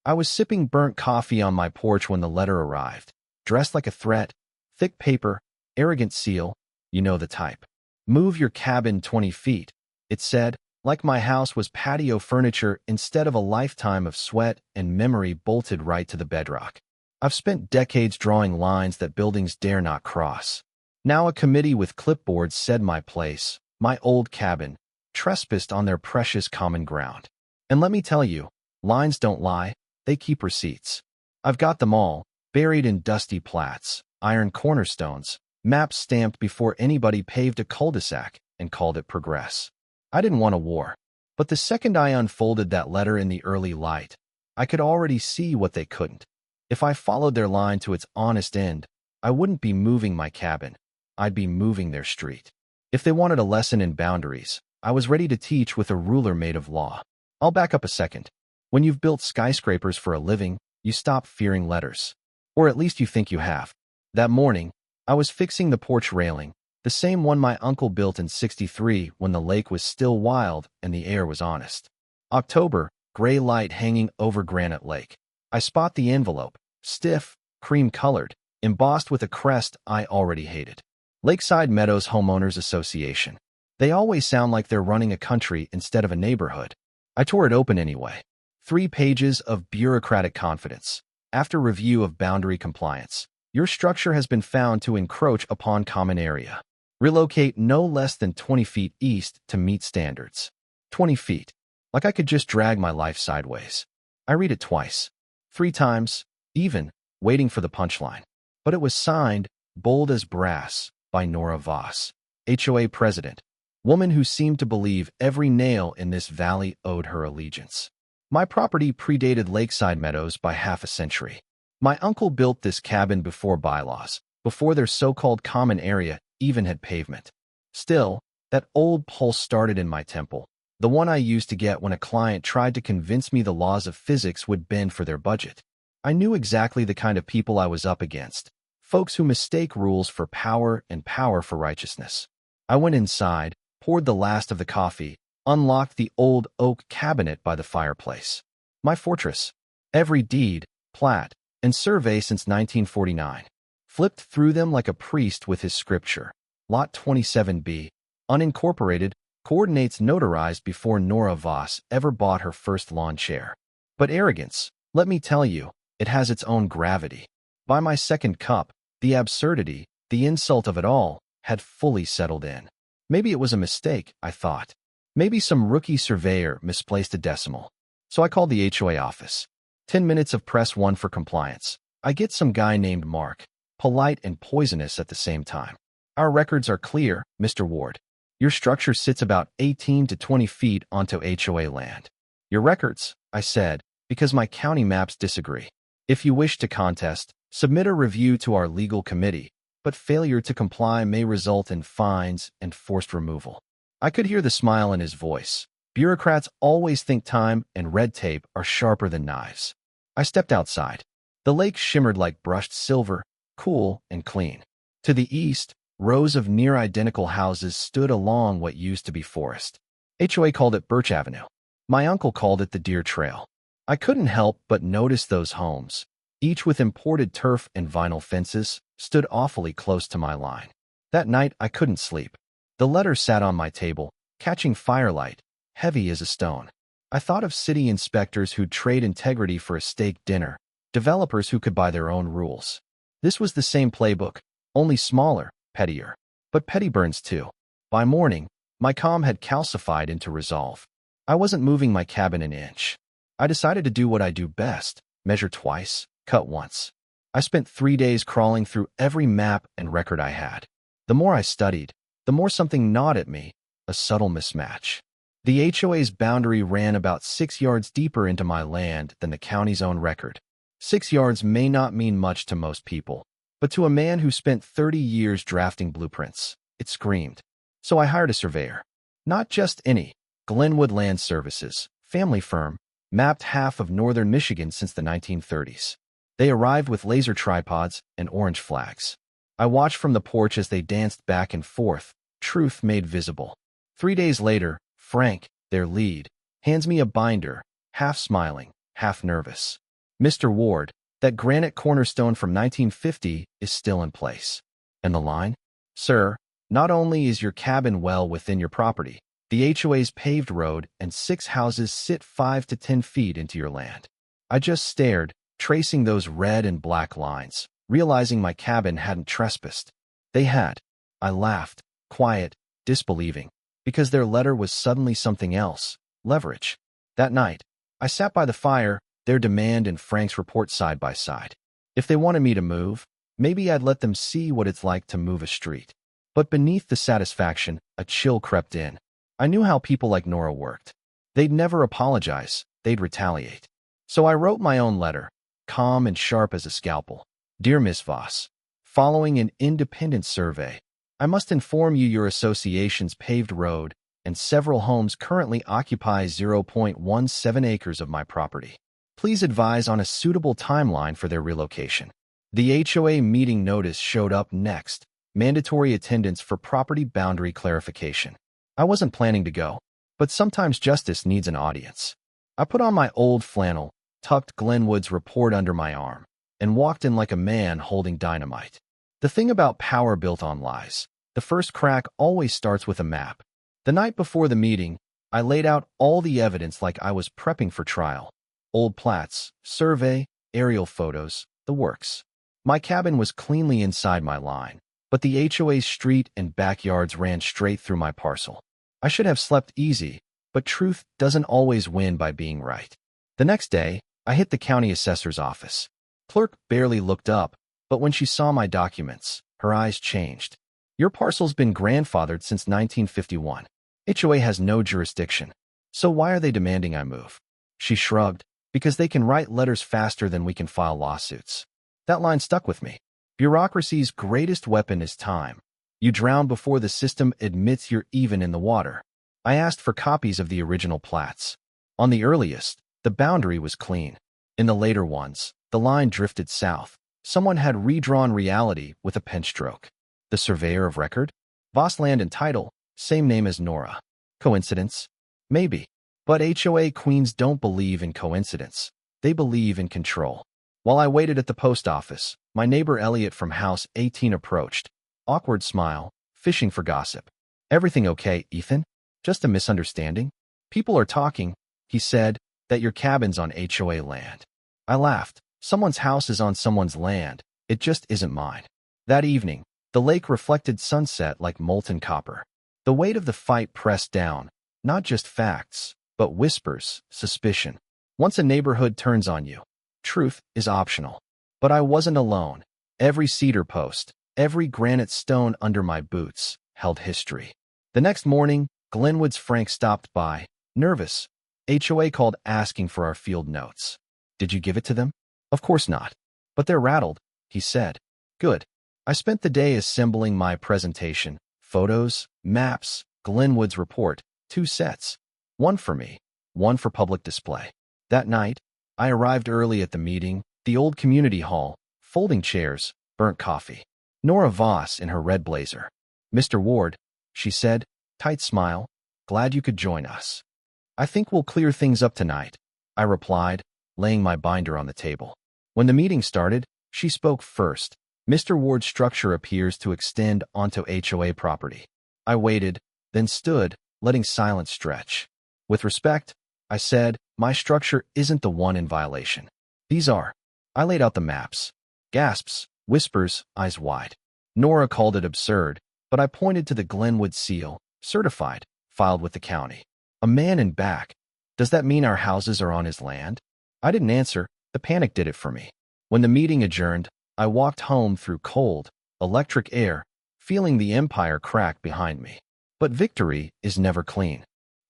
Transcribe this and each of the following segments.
I was sipping burnt coffee on my porch when the letter arrived. Dressed like a threat, thick paper, arrogant seal, you know the type. Move your cabin 20 feet, it said, like my house was patio furniture instead of a lifetime of sweat and memory bolted right to the bedrock. I've spent decades drawing lines that buildings dare not cross. Now a committee with clipboards said my place, my old cabin, trespassed on their precious common ground. And let me tell you, lines don't lie, they keep receipts. I've got them all, buried in dusty plats, iron cornerstones, maps stamped before anybody paved a cul-de-sac and called it progress. I didn't want a war, but the second I unfolded that letter in the early light, I could already see what they couldn't. If I followed their line to its honest end, I wouldn't be moving my cabin, I'd be moving their street. If they wanted a lesson in boundaries, I was ready to teach with a ruler made of law. I'll back up a second. When you've built skyscrapers for a living, you stop fearing letters. Or at least you think you have. That morning, I was fixing the porch railing, the same one my uncle built in '63 when the lake was still wild and the air was honest. October, gray light hanging over Granite Lake. I spot the envelope, stiff, cream-colored, embossed with a crest I already hated. Lakeside Meadows Homeowners Association. They always sound like they're running a country instead of a neighborhood. I tore it open anyway. 3 pages of bureaucratic confidence. After review of boundary compliance, your structure has been found to encroach upon common area. Relocate no less than 20 feet east to meet standards. 20 feet. Like I could just drag my life sideways. I read it twice. 3 times, even, waiting for the punchline. But it was signed, bold as brass, by Nora Voss, HOA president, woman who seemed to believe every nail in this valley owed her allegiance. My property predated Lakeside Meadows by half a century. My uncle built this cabin before bylaws, before their so-called common area even had pavement. Still, that old pulse started in my temple, the one I used to get when a client tried to convince me the laws of physics would bend for their budget. I knew exactly the kind of people I was up against, folks who mistake rules for power and power for righteousness. I went inside, poured the last of the coffee, unlocked the old oak cabinet by the fireplace. My fortress. Every deed, plat, and survey since 1949. Flipped through them like a priest with his scripture. Lot 27B, unincorporated, coordinates notarized before Nora Voss ever bought her first lawn chair. But arrogance, let me tell you, it has its own gravity. By my second cup, the absurdity, the insult of it all, had fully settled in. Maybe it was a mistake, I thought. Maybe some rookie surveyor misplaced a decimal. So I called the HOA office. 10 minutes of press 1 for compliance. I get some guy named Mark, polite and poisonous at the same time. Our records are clear, Mr. Ward. Your structure sits about 18 to 20 feet onto HOA land. Your records, I said, because my county maps disagree. If you wish to contest, submit a review to our legal committee, but failure to comply may result in fines and forced removal. I could hear the smile in his voice. Bureaucrats always think time and red tape are sharper than knives. I stepped outside. The lake shimmered like brushed silver, cool and clean. To the east, rows of near-identical houses stood along what used to be forest. HOA called it Birch Avenue. My uncle called it the Deer Trail. I couldn't help but notice those homes, each with imported turf and vinyl fences, stood awfully close to my line. That night, I couldn't sleep. The letter sat on my table, catching firelight, heavy as a stone. I thought of city inspectors who'd trade integrity for a steak dinner, developers who could buy their own rules. This was the same playbook, only smaller, pettier. But petty burns too. By morning, my calm had calcified into resolve. I wasn't moving my cabin an inch. I decided to do what I do best, measure twice, cut once. I spent 3 days crawling through every map and record I had. The more I studied, the more something gnawed at me, a subtle mismatch. The HOA's boundary ran about 6 yards deeper into my land than the county's own record. 6 yards may not mean much to most people, but to a man who spent 30 years drafting blueprints, it screamed. So I hired a surveyor. Not just any, Glenwood Land Services, family firm, mapped half of northern Michigan since the 1930s. They arrived with laser tripods and orange flags. I watched from the porch as they danced back and forth, truth made visible. 3 days later, Frank, their lead, hands me a binder, half smiling, half nervous. Mr. Ward, that granite cornerstone from 1950 is still in place. And the line? Sir, not only is your cabin well within your property, the HOA's paved road and 6 houses sit 5 to 10 feet into your land. I just stared, tracing those red and black lines, realizing my cabin hadn't trespassed. They had. I laughed, quiet, disbelieving, because their letter was suddenly something else, leverage. That night, I sat by the fire, their demand and Frank's report side by side. If they wanted me to move, maybe I'd let them see what it's like to move a street. But beneath the satisfaction, a chill crept in. I knew how people like Nora worked. They'd never apologize, they'd retaliate. So I wrote my own letter, calm and sharp as a scalpel. Dear Miss Voss, following an independent survey, I must inform you your association's paved road and several homes currently occupy 0.17 acres of my property. Please advise on a suitable timeline for their relocation. The HOA meeting notice showed up next, mandatory attendance for property boundary clarification. I wasn't planning to go, but sometimes justice needs an audience. I put on my old flannel, tucked Glenwood's report under my arm, and walked in like a man holding dynamite. The thing about power built on lies, the first crack always starts with a map. The night before the meeting, I laid out all the evidence like I was prepping for trial. Old plats, survey, aerial photos, the works. My cabin was cleanly inside my line, but the HOA's street and backyards ran straight through my parcel. I should have slept easy, but truth doesn't always win by being right. The next day, I hit the county assessor's office. Clerk barely looked up, but when she saw my documents, her eyes changed. Your parcel's been grandfathered since 1951. HOA has no jurisdiction. So why are they demanding I move? She shrugged, because they can write letters faster than we can file lawsuits. That line stuck with me. Bureaucracy's greatest weapon is time. You drown before the system admits you're even in the water. I asked for copies of the original plats. On the earliest, the boundary was clean. In the later ones, the line drifted south. Someone had redrawn reality with a pen stroke. The surveyor of record? Voss Land and Title, same name as Nora. Coincidence? Maybe. But HOA queens don't believe in coincidence. They believe in control. While I waited at the post office, my neighbor Elliot from House 18 approached. Awkward smile, fishing for gossip. Everything okay, Ethan? Just a misunderstanding? People are talking, he said, that your cabin's on HOA land. I laughed. Someone's house is on someone's land. It just isn't mine. That evening, the lake reflected sunset like molten copper. The weight of the fight pressed down, not just facts, but whispers, suspicion. Once a neighborhood turns on you, truth is optional. But I wasn't alone. Every cedar post, every granite stone under my boots held history. The next morning, Glenwood's Frank stopped by, nervous. HOA called asking for our field notes. Did you give it to them? Of course not. But they're rattled, he said. Good. I spent the day assembling my presentation, photos, maps, Glenwood's report, 2 sets. One for me, one for public display. That night, I arrived early at the meeting, the old community hall, folding chairs, burnt coffee. Nora Voss in her red blazer. Mr. Ward, she said, tight smile, glad you could join us. I think we'll clear things up tonight, I replied, laying my binder on the table. When the meeting started, she spoke first. Mr. Ward's structure appears to extend onto HOA property. I waited, then stood, letting silence stretch. With respect, I said, my structure isn't the one in violation. These are. I laid out the maps. Gasps, whispers, eyes wide. Nora called it absurd, but I pointed to the Glenwood seal, certified, filed with the county. A man in back. Does that mean our houses are on his land? I didn't answer. The panic did it for me. When the meeting adjourned, I walked home through cold, electric air, feeling the empire crack behind me. But victory is never clean.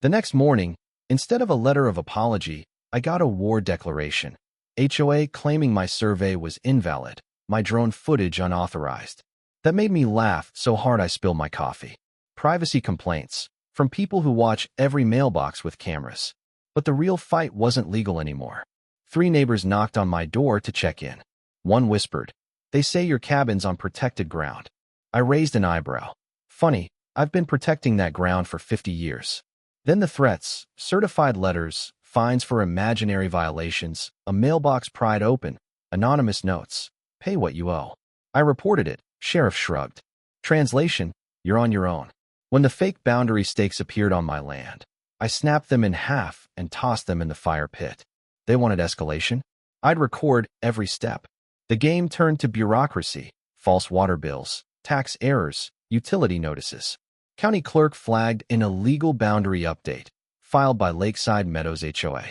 The next morning, instead of a letter of apology, I got a war declaration. HOA claiming my survey was invalid, my drone footage unauthorized. That made me laugh so hard I spilled my coffee. Privacy complaints, from people who watch every mailbox with cameras. But the real fight wasn't legal anymore. 3 neighbors knocked on my door to check in. One whispered, "They say your cabin's on protected ground." I raised an eyebrow. Funny, I've been protecting that ground for 50 years. Then the threats, certified letters, fines for imaginary violations, a mailbox pried open, anonymous notes, pay what you owe. I reported it, sheriff shrugged. Translation, you're on your own. When the fake boundary stakes appeared on my land, I snapped them in half and tossed them in the fire pit. They wanted escalation? I'd record every step. The game turned to bureaucracy, false water bills, tax errors, utility notices. County clerk flagged an illegal boundary update, filed by Lakeside Meadows HOA.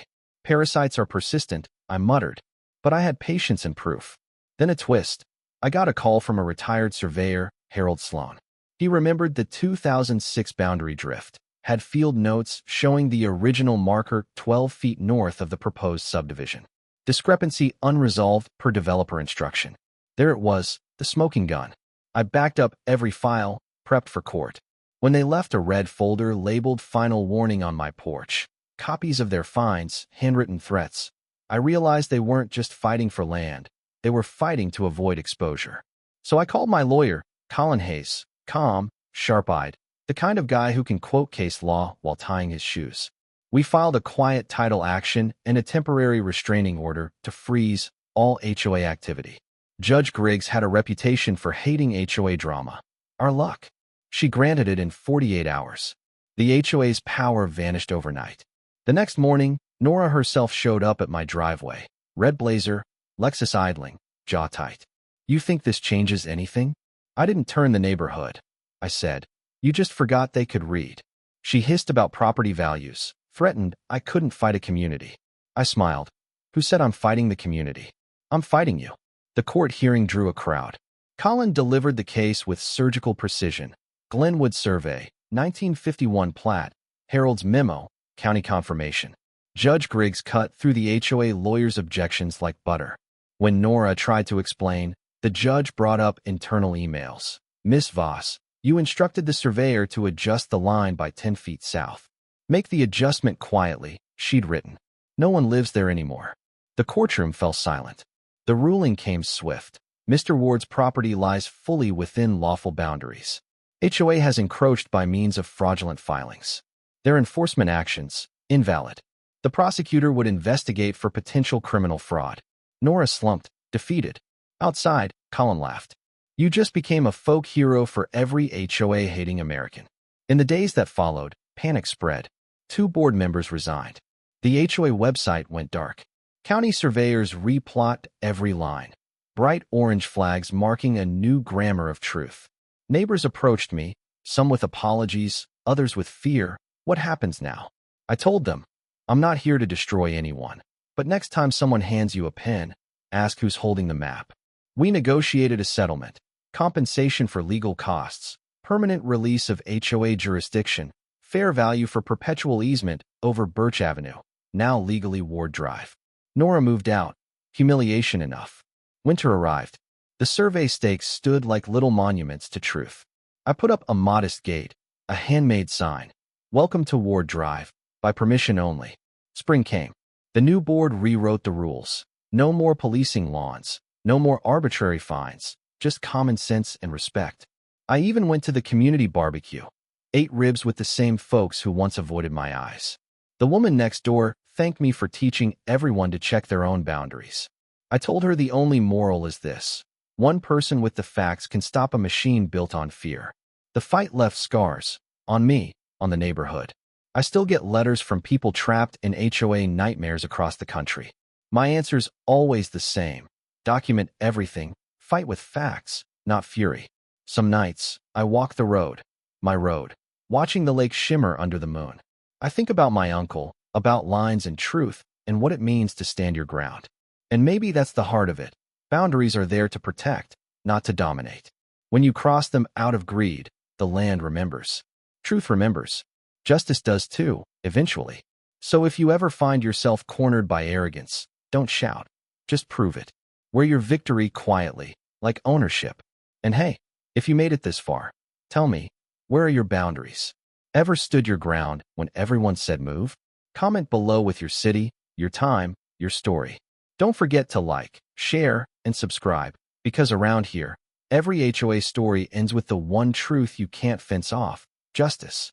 Parasites are persistent, I muttered, but I had patience and proof. Then a twist. I got a call from a retired surveyor, Harold Sloan. He remembered the 2006 boundary drift, had field notes showing the original marker 12 feet north of the proposed subdivision. Discrepancy unresolved per developer instruction. There it was, the smoking gun. I backed up every file, prepped for court. When they left a red folder labeled Final Warning on my porch, copies of their fines, handwritten threats, I realized they weren't just fighting for land. They were fighting to avoid exposure. So I called my lawyer, Colin Hayes, calm, sharp-eyed, the kind of guy who can quote case law while tying his shoes. We filed a quiet title action and a temporary restraining order to freeze all HOA activity. Judge Griggs had a reputation for hating HOA drama. Our luck. She granted it in 48 hours. The HOA's power vanished overnight. The next morning, Nora herself showed up at my driveway. Red blazer, Lexus idling, jaw tight. You think this changes anything? I didn't turn the neighborhood, I said. You just forgot they could read. She hissed about property values, threatened I couldn't fight a community. I smiled. Who said I'm fighting the community? I'm fighting you. The court hearing drew a crowd. Colin delivered the case with surgical precision. Glenwood Survey, 1951 plat, Harold's memo, county confirmation. Judge Griggs cut through the HOA lawyer's objections like butter. When Nora tried to explain, the judge brought up internal emails. Miss Voss, you instructed the surveyor to adjust the line by 10 feet south. Make the adjustment quietly, she'd written. No one lives there anymore. The courtroom fell silent. The ruling came swift. Mr. Ward's property lies fully within lawful boundaries. HOA has encroached by means of fraudulent filings. Their enforcement actions, invalid. The prosecutor would investigate for potential criminal fraud. Nora slumped, defeated. Outside, Colin laughed. You just became a folk hero for every HOA-hating American. In the days that followed, panic spread. 2 board members resigned. The HOA website went dark. County surveyors replot every line. Bright orange flags marking a new grammar of truth. Neighbors approached me, some with apologies, others with fear. What happens now? I told them, I'm not here to destroy anyone. But next time someone hands you a pen, ask who's holding the map. We negotiated a settlement, compensation for legal costs, permanent release of HOA jurisdiction, fair value for perpetual easement over Birch Avenue, now legally Ward Drive. Nora moved out. Humiliation enough. Winter arrived. The survey stakes stood like little monuments to truth. I put up a modest gate, a handmade sign. Welcome to Ward Drive, by permission only. Spring came. The new board rewrote the rules. No more policing lawns, no more arbitrary fines, just common sense and respect. I even went to the community barbecue. Ate ribs with the same folks who once avoided my eyes. The woman next door thanked me for teaching everyone to check their own boundaries. I told her the only moral is this. One person with the facts can stop a machine built on fear. The fight left scars. On me, on the neighborhood. I still get letters from people trapped in HOA nightmares across the country. My answer's always the same. Document everything. Fight with facts, not fury. Some nights, I walk the road. My road. Watching the lake shimmer under the moon. I think about my uncle, about lines and truth, and what it means to stand your ground. And maybe that's the heart of it. Boundaries are there to protect, not to dominate. When you cross them out of greed, the land remembers. Truth remembers. Justice does too, eventually. So if you ever find yourself cornered by arrogance, don't shout. Just prove it. Wear your victory quietly, like ownership. And hey, if you made it this far, tell me, where are your boundaries? Ever stood your ground when everyone said move? Comment below with your city, your time, your story. Don't forget to like, share, and subscribe, because around here, every HOA story ends with the one truth you can't fence off: justice.